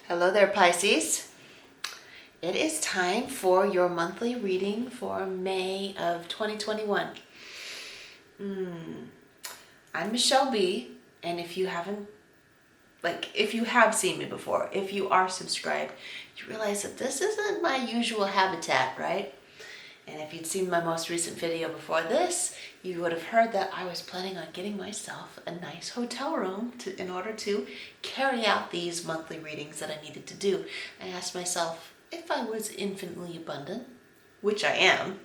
Hello there, Pisces. It is time for your monthly reading for May of 2021. I'm Michele B, and if you have seen me before, if you are subscribed, you realize that this isn't my usual habitat, right? And if you'd seen my most recent video before this, you would have heard that I was planning on getting myself a nice hotel room in order to carry out these monthly readings that I needed to do. I asked myself, if I was infinitely abundant, which I am,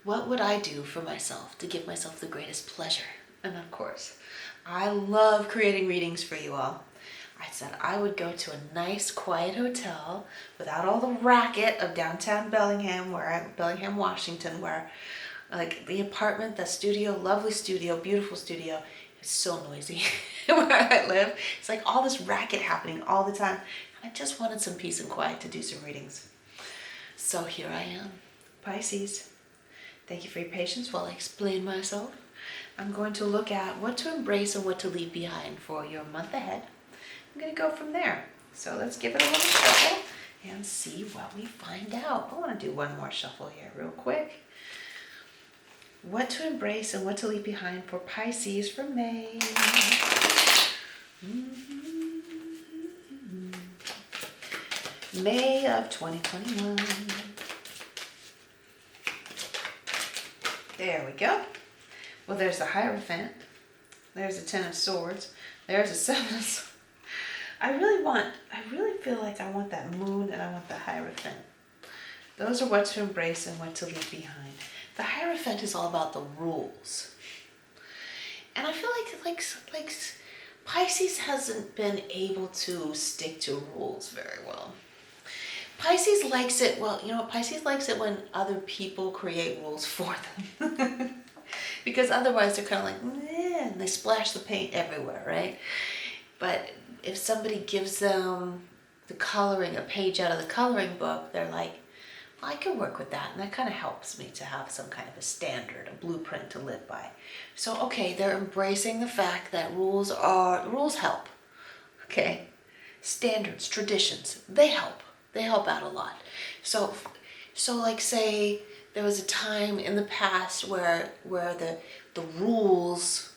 what would I do for myself to give myself the greatest pleasure? And of course, I love creating readings for you all. I said I would go to a nice, quiet hotel without all the racket of downtown Bellingham, Washington, where like the apartment, the studio, lovely studio, beautiful studio, is so noisy where I live. It's like all this racket happening all the time. And I just wanted some peace and quiet to do some readings. So here I am, Pisces. Thank you for your patience while I explain myself. I'm going to look at what to embrace and what to leave behind for your month ahead. I'm going to go from there. So let's give it a little shuffle and see what we find out. I want to do one more shuffle here real quick. What to embrace and what to leave behind for Pisces for May. May of 2021. There we go. Well, there's the Hierophant. There's the Ten of Swords. There's the Seven of Swords. I really feel like I want that Moon and I want the Hierophant. Those are what to embrace and what to leave behind. The Hierophant is all about the rules. And I feel like Pisces hasn't been able to stick to rules very well. Pisces likes it, Pisces likes it when other people create rules for them. Because otherwise they're kind of like, eh, and they splash the paint everywhere, right? But if somebody gives them the coloring, a page out of the coloring book, they're like, well, I can work with that. And that kind of helps me to have some kind of a standard, a blueprint to live by. So, okay, they're embracing the fact that rules help. Okay? Standards, traditions, they help. They help out a lot. So like say there was a time in the past where the rules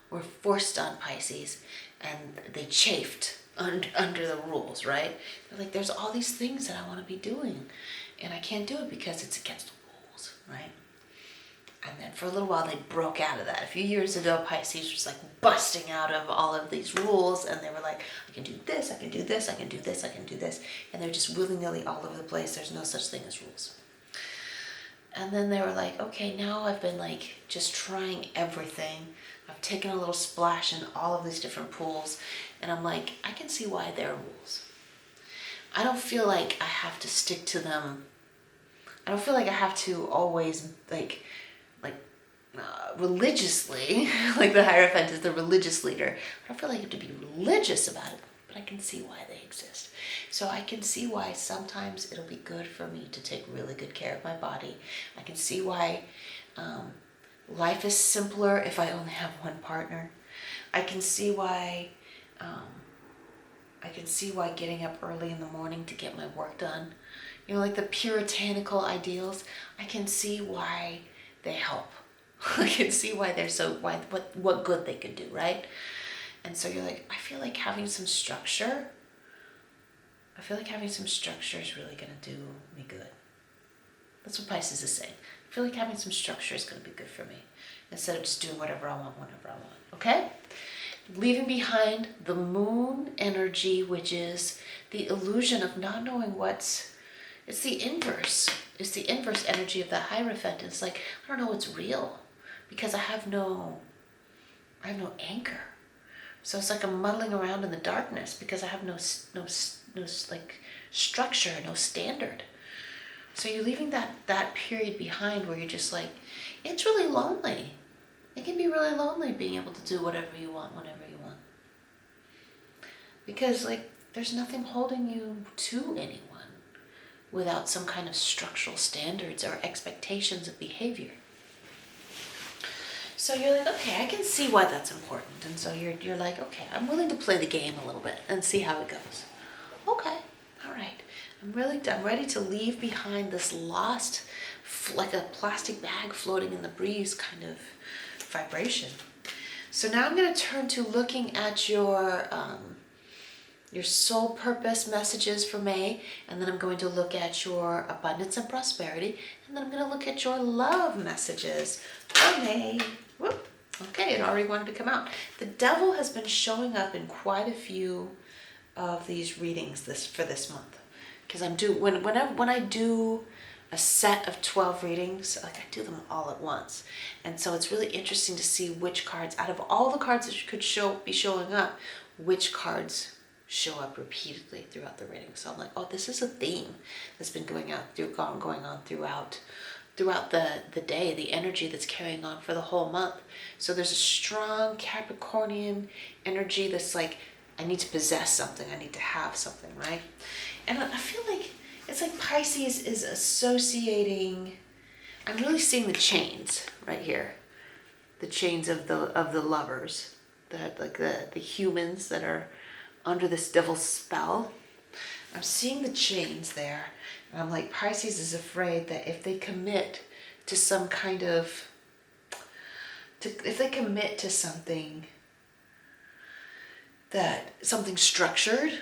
were forced on Pisces and they chafed under the rules, right? They're like, there's all these things that I want to be doing and I can't do it because it's against the rules, right? And then for a little while they broke out of that. A few years ago, Pisces was like busting out of all of these rules and they were like, I can do this, I can do this, I can do this, I can do this. And they're just willy-nilly all over the place. There's no such thing as rules. And then they were like, okay, now I've been like just trying everything. I've taken a little splash in all of these different pools. And I'm like, I can see why there are rules. I don't feel like I have to stick to them. I don't feel like I have to always religiously, like the Hierophant is the religious leader. I don't feel like I have to be religious about it, but I can see why they exist. So I can see why sometimes it'll be good for me to take really good care of my body. I can see why life is simpler if I only have one partner. I can see why getting up early in the morning to get my work done, like the puritanical ideals, I can see why they help. I can see why they're what good they could do, right? And so you're like, I feel like having some structure is really going to do me good. That's what Pisces is saying. I feel like having some structure is going to be good for me instead of just doing whatever I want, whenever I want, okay? Leaving behind the Moon energy, which is the illusion of not knowing it's the inverse. It's the inverse energy of the Hierophant. It's like, I don't know what's real because I have no anchor. So it's like I'm muddling around in the darkness because I have no like structure, no standard. So you're leaving that period behind where you're just like, it's really lonely. It can be really lonely being able to do whatever you want, whenever you want. Because there's nothing holding you to anyone without some kind of structural standards or expectations of behavior. So you're like, okay, I can see why that's important. And so you're like, okay, I'm willing to play the game a little bit and see how it goes. I'm ready to leave behind this lost, like a plastic bag floating in the breeze kind of vibration. So now I'm going to turn to looking at your soul purpose messages for May, and then I'm going to look at your abundance and prosperity, and then I'm going to look at your love messages for May. Whoop. Okay, it already wanted to come out. The devil has been showing up in quite a few of these readings for this month, because when I do a set of 12 readings, like I do them all at once, and so it's really interesting to see which cards out of all the cards that could be showing up, which cards show up repeatedly throughout the reading. So I'm like, oh, this is a theme that's been going on throughout the day, the energy that's carrying on for the whole month. So there's a strong Capricornian energy that's like, I need to possess something, I need to have something, right? And I feel like it's like Pisces is associating, I'm really seeing the chains right here. The chains of the lovers, the humans that are under this devil's spell. I'm seeing the chains there. And I'm like, Pisces is afraid that if they commit to some kind of, if they commit to something structured,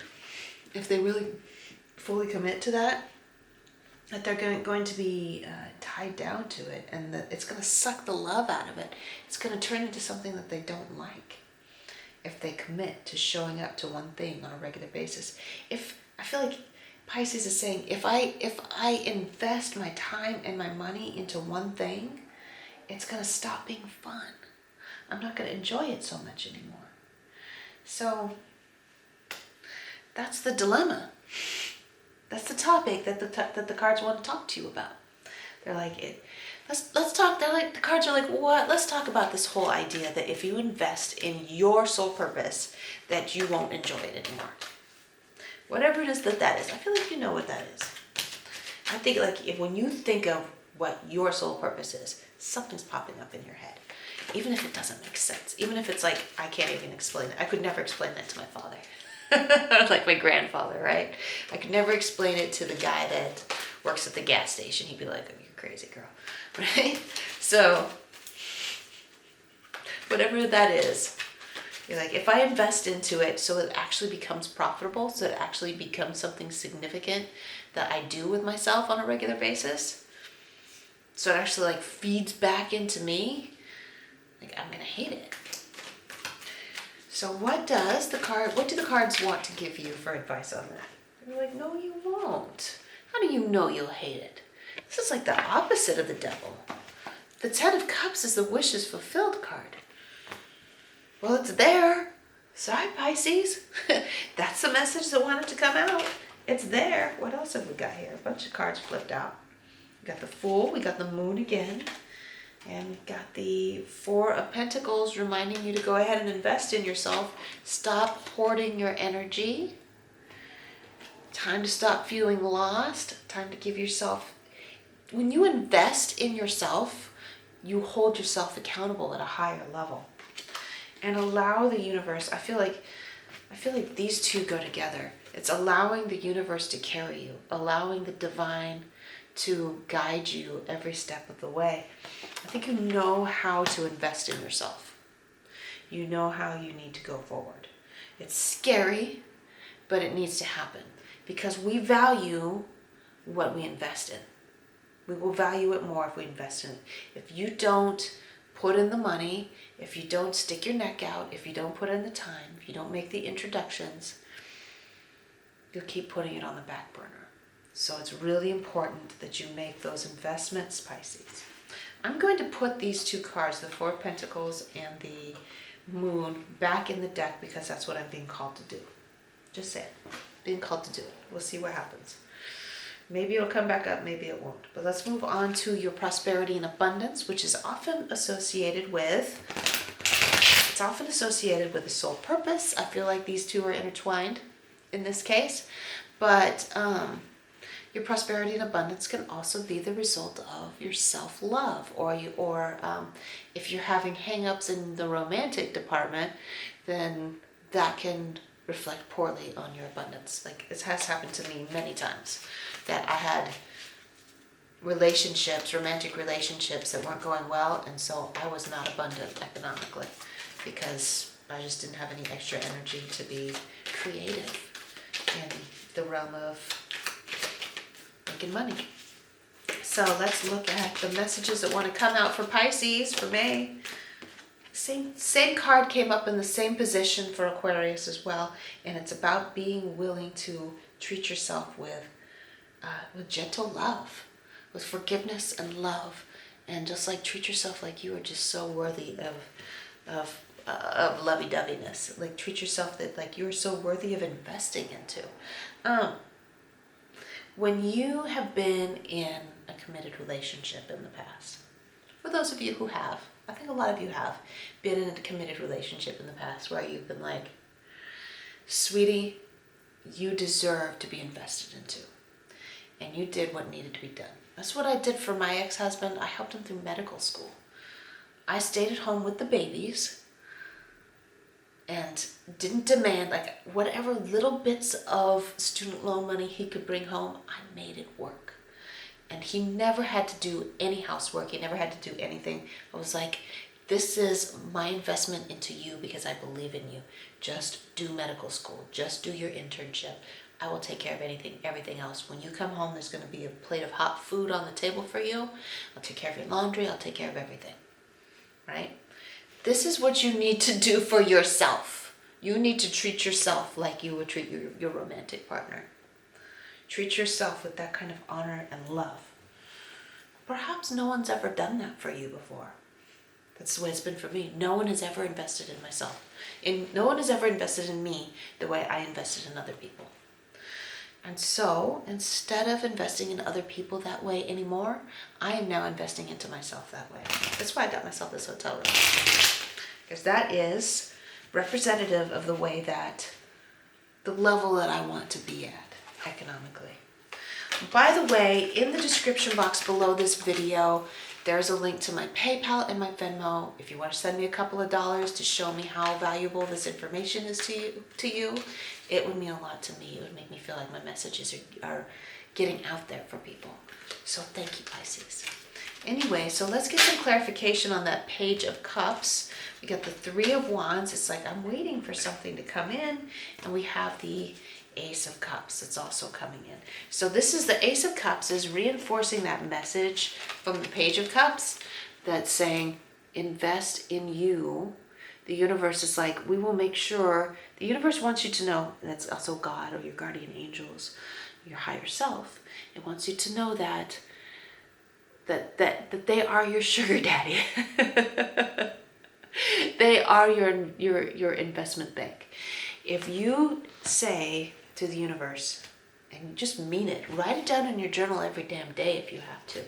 if they really fully commit to that they're going to be tied down to it, and that it's going to suck the love out of it. It's going to turn into something that they don't like if they commit to showing up to one thing on a regular basis. I feel like Pisces is saying, if I invest my time and my money into one thing, it's going to stop being fun. I'm not going to enjoy it so much anymore. So that's the dilemma. That's the topic that the cards want to talk to you about. They're like, let's talk. They're like, the cards are like, what? Let's talk about this whole idea that if you invest in your soul purpose, that you won't enjoy it anymore. Whatever it is that is. I feel like you know what that is. I think like when you think of what your soul purpose is, something's popping up in your head. Even if it doesn't make sense. Even if it's like, I can't even explain it. I could never explain that to my father. Like my grandfather, right? I could never explain it to the guy that works at the gas station. He'd be like, oh, you're crazy, girl. Right? So, whatever that is, you're like, if I invest into it so it actually becomes profitable, so it actually becomes something significant that I do with myself on a regular basis, so it actually like feeds back into me, like I'm gonna hate it. So what do the cards want to give you for advice on that? They're like, no, you won't. How do you know you'll hate it? This is like the opposite of the devil. The Ten of Cups is the wishes fulfilled card. Well, it's there. Sorry, Pisces. That's the message that wanted to come out. It's there. What else have we got here? A bunch of cards flipped out. We got the Fool. We got the Moon again. And we've got the Four of Pentacles reminding you to go ahead and invest in yourself. Stop hoarding your energy. Time to stop feeling lost. Time to give yourself... When you invest in yourself, you hold yourself accountable at a higher level. And allow the universe... I feel like these two go together. It's allowing the universe to carry you. Allowing the divine to guide you every step of the way. I think you know how to invest in yourself. You know how you need to go forward. It's scary, but it needs to happen because we value what we invest in. We will value it more if we invest in it. If you don't put in the money, if you don't stick your neck out, if you don't put in the time, if you don't make the introductions, you'll keep putting it on the back burner. So it's really important that you make those investments, Pisces. I'm going to put these two cards, the Four of Pentacles and the Moon, back in the deck because that's what I'm being called to do. Just say it. Being called to do it. We'll see what happens. Maybe it'll come back up, maybe it won't. But let's move on to your prosperity and abundance, which is often associated with... It's often associated with a soul purpose. I feel like these two are intertwined in this case. But... your prosperity and abundance can also be the result of your self-love, or if you're having hang-ups in the romantic department, then that can reflect poorly on your abundance. Like, it has happened to me many times that I had relationships, romantic relationships that weren't going well, and so I was not abundant economically because I just didn't have any extra energy to be creative in the realm of making money. So let's look at the messages that want to come out for Pisces for May. Same card came up in the same position for Aquarius as well, and it's about being willing to treat yourself with gentle love, with forgiveness and love, and just like treat yourself like you are just so worthy of lovey-doveyness. Like, treat yourself that like you're so worthy of investing into. When you have been in a committed relationship in the past, for those of you who have, I think a lot of you have been in a committed relationship in the past where you've been like, sweetie, you deserve to be invested into. And you did what needed to be done. That's what I did for my ex-husband. I helped him through medical school. I stayed at home with the babies and didn't demand, like, whatever little bits of student loan money he could bring home, I made it work. And he never had to do any housework. He never had to do anything. I was like, this is my investment into you because I believe in you. Just do medical school. Just do your internship. I will take care of everything else. When you come home, there's going to be a plate of hot food on the table for you. I'll take care of your laundry. I'll take care of everything. Right? This is what you need to do for yourself. You need to treat yourself like you would treat your romantic partner. Treat yourself with that kind of honor and love. Perhaps no one's ever done that for you before. That's the way it's been for me. No one has ever invested in myself. No one has ever invested in me the way I invested in other people. And so, instead of investing in other people that way anymore, I am now investing into myself that way. That's why I got myself this hotel room. Because that is representative of the way that, the level that I want to be at economically. By the way, in the description box below this video, there's a link to my PayPal and my Venmo. If you want to send me a couple of dollars to show me how valuable this information is to you, it would mean a lot to me. It would make me feel like my messages are getting out there for people. So thank you, Pisces. Anyway, so let's get some clarification on that Page of Cups. We got the Three of Wands. It's like I'm waiting for something to come in. And we have the Ace of Cups that's also coming in. So this is the Ace of Cups is reinforcing that message from the Page of Cups that's saying, invest in you. The universe is like, we will make sure, the universe wants you to know, that's also God or your guardian angels, your higher self. It wants you to know that they are your sugar daddy. They are your investment bank. If you say to the universe, and just mean it, write it down in your journal every damn day if you have to.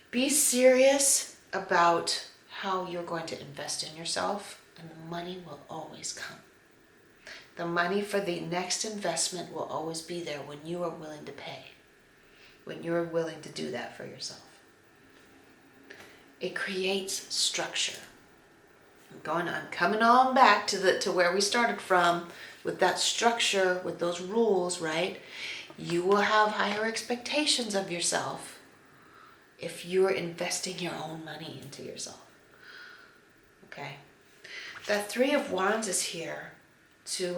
Be serious about how you're going to invest in yourself, and the money will always come. The money for the next investment will always be there when you are willing to pay, when you're willing to do that for yourself. It creates structure. I'm coming on back to where we started from with that structure, with those rules, right? You will have higher expectations of yourself if you're investing your own money into yourself. Okay? That Three of Wands is here to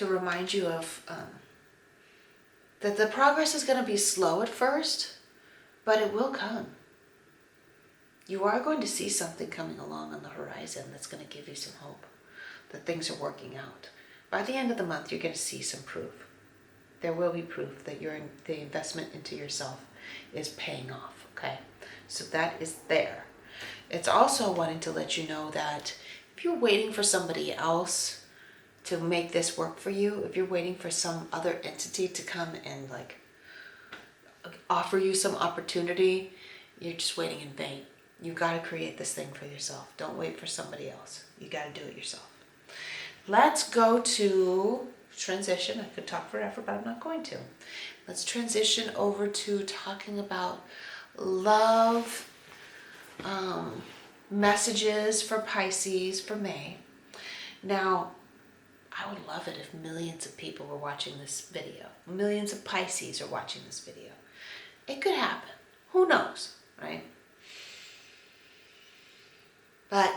remind you of that the progress is going to be slow at first, but it will come. You are going to see something coming along on the horizon that's going to give you some hope that things are working out. By the end of the month, you're going to see some proof. There will be proof that the investment into yourself is paying off, okay? So that is there. It's also wanting to let you know that if you're waiting for somebody else to make this work for you, if you're waiting for some other entity to come and like offer you some opportunity, you're just waiting in vain. You got to create this thing for yourself. Don't wait for somebody else. You got to do it yourself. Let's go to transition. I could talk forever, but I'm not going to. Let's transition over to talking about love messages for Pisces for May. Now, I would love it if millions of people were watching this video. Millions of Pisces are watching this video. It could happen. Who knows, right? But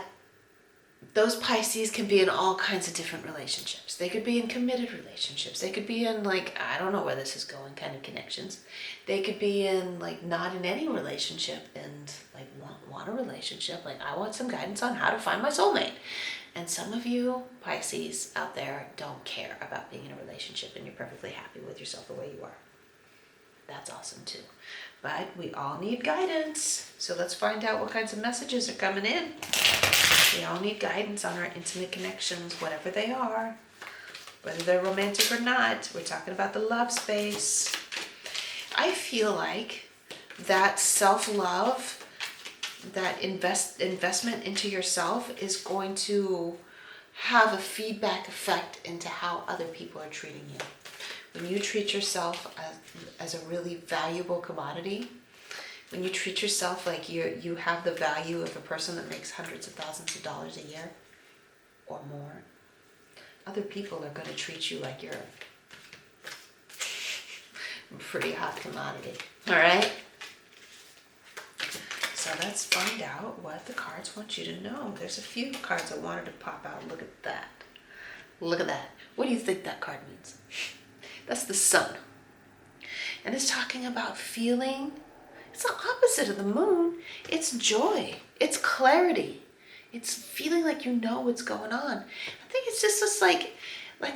those Pisces can be in all kinds of different relationships. They could be in committed relationships. They could be in, like, I don't know where this is going kind of connections. They could be in, like, not in any relationship and, like, want a relationship. Like, I want some guidance on how to find my soulmate. And some of you Pisces out there don't care about being in a relationship and you're perfectly happy with yourself the way you are. That's awesome too. But we all need guidance. So let's find out what kinds of messages are coming in. We all need guidance on our intimate connections, whatever they are. Whether they're romantic or not. We're talking about the love space. I feel like that self-love, that investment into yourself is going to have a feedback effect into how other people are treating you. When you treat yourself as a really valuable commodity, when you treat yourself like you have the value of a person that makes hundreds of thousands of dollars a year or more, other people are going to treat you like you're a pretty hot commodity. All right? So let's find out what the cards want you to know. There's a few cards I wanted to pop out. Look at that. Look at that. What do you think that card means? That's the sun. And it's talking about feeling. It's the opposite of the moon. It's joy. It's clarity. It's feeling like you know what's going on. I think it's just this like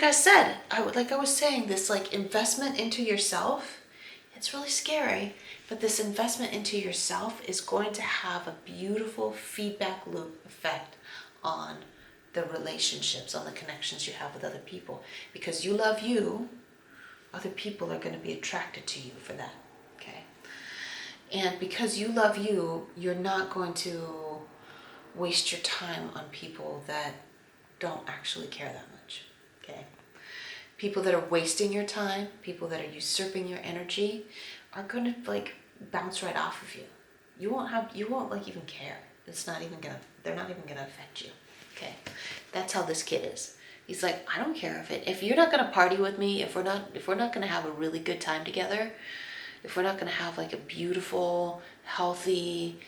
I said, like I was saying, this like investment into yourself. It's really scary, but this investment into yourself is going to have a beautiful feedback loop effect on the relationships, on the connections you have with other people. Because you love you, other people are going to be attracted to you for that, okay? And because you love you, you're not going to waste your time on people that don't actually care that much, okay? People that are wasting your time, people that are usurping your energy are going to like bounce right off of you. You won't like even care. They're not even gonna affect you. Okay. That's how this kid is. He's like, I don't care if you're not gonna party with me, if we're not gonna have a really good time together, if we're not gonna have like a beautiful, healthy,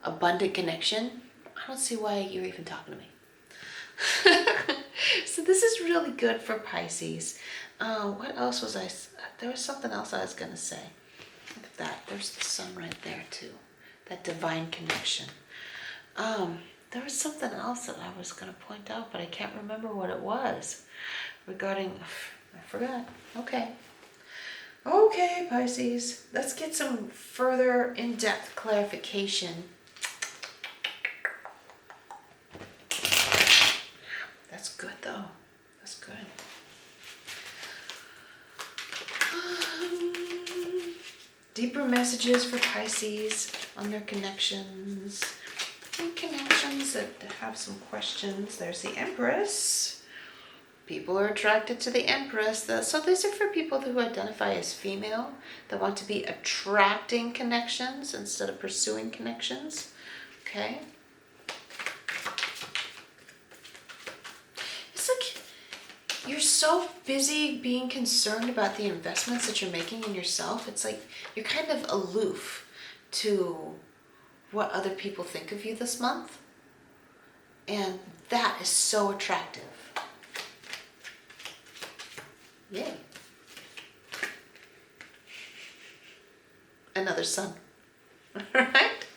abundant connection, I don't see why you're even talking to me. So this is really good for Pisces. What else was there was something else I was going to say. Look at that. There's the sun right there too. That divine connection. There was something else that I was going to point out, but I can't remember what it was regarding, I forgot. Okay. Okay, Pisces. Let's get some further in-depth clarification. That's good though. That's good. Deeper messages for Pisces on their connections. And connections that have some questions. There's the Empress. People are attracted to the Empress. So these are for people who identify as female, that want to be attracting connections instead of pursuing connections. Okay. You're so busy being concerned about the investments that you're making in yourself. It's like you're kind of aloof to what other people think of you this month. And that is so attractive. Yay. Another sun. Right?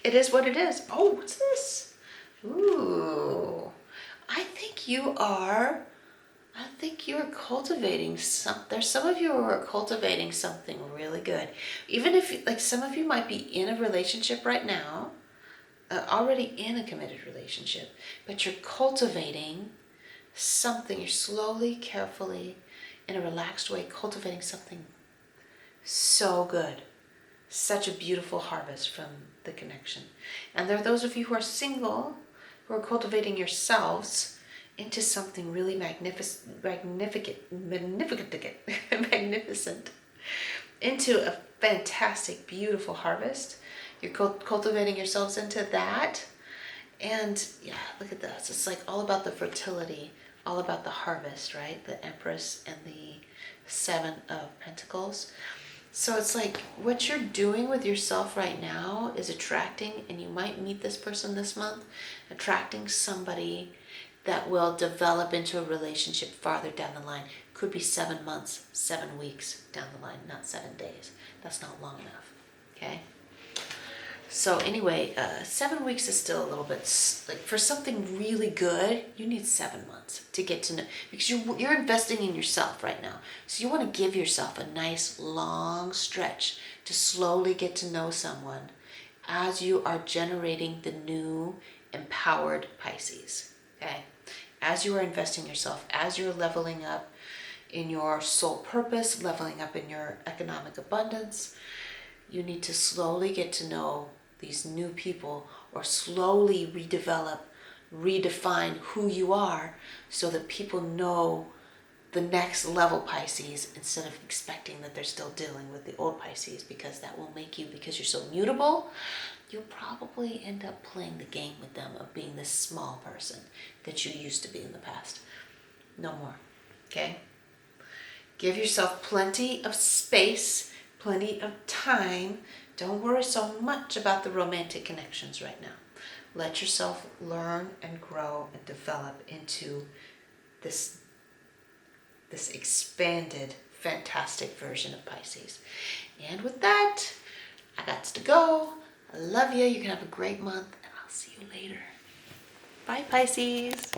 It is what it is. Oh, what's this? Ooh. I think you're cultivating there's some of you who are cultivating something really good. Even if, like, some of you might be in a relationship right now, already in a committed relationship, but you're cultivating something. You're slowly, carefully, in a relaxed way, cultivating something so good. Such a beautiful harvest from the connection. And there are those of you who are single, who are cultivating yourselves into something really magnificent, into a fantastic, beautiful harvest. You're cultivating yourselves into that, And yeah, look at this. It's like all about the fertility, all about the harvest, right? The Empress and the Seven of Pentacles. So it's like what you're doing with yourself right now is attracting, and you might meet this person this month, attracting somebody that will develop into a relationship farther down the line. Could be 7 months, 7 weeks down the line, not 7 days. That's not long enough, okay? So anyway, 7 weeks is still a little bit, like for something really good, you need 7 months to get to know, because you're investing in yourself right now. So you want to give yourself a nice long stretch to slowly get to know someone as you are generating the new empowered Pisces, okay? As you are investing yourself, as you're leveling up in your soul purpose, leveling up in your economic abundance, you need to slowly get to know these new people, or slowly redefine who you are, so that people know the next level Pisces, instead of expecting that they're still dealing with the old Pisces, because that will make you, because you're so mutable, you'll probably end up playing the game with them of being this small person that you used to be in the past. No more, okay? Give yourself plenty of space, plenty of time. Don't worry so much about the romantic connections right now. Let yourself learn and grow and develop into this expanded, fantastic version of Pisces. And with that, I got to go. I love you. You can have a great month, and I'll see you later. Bye, Pisces.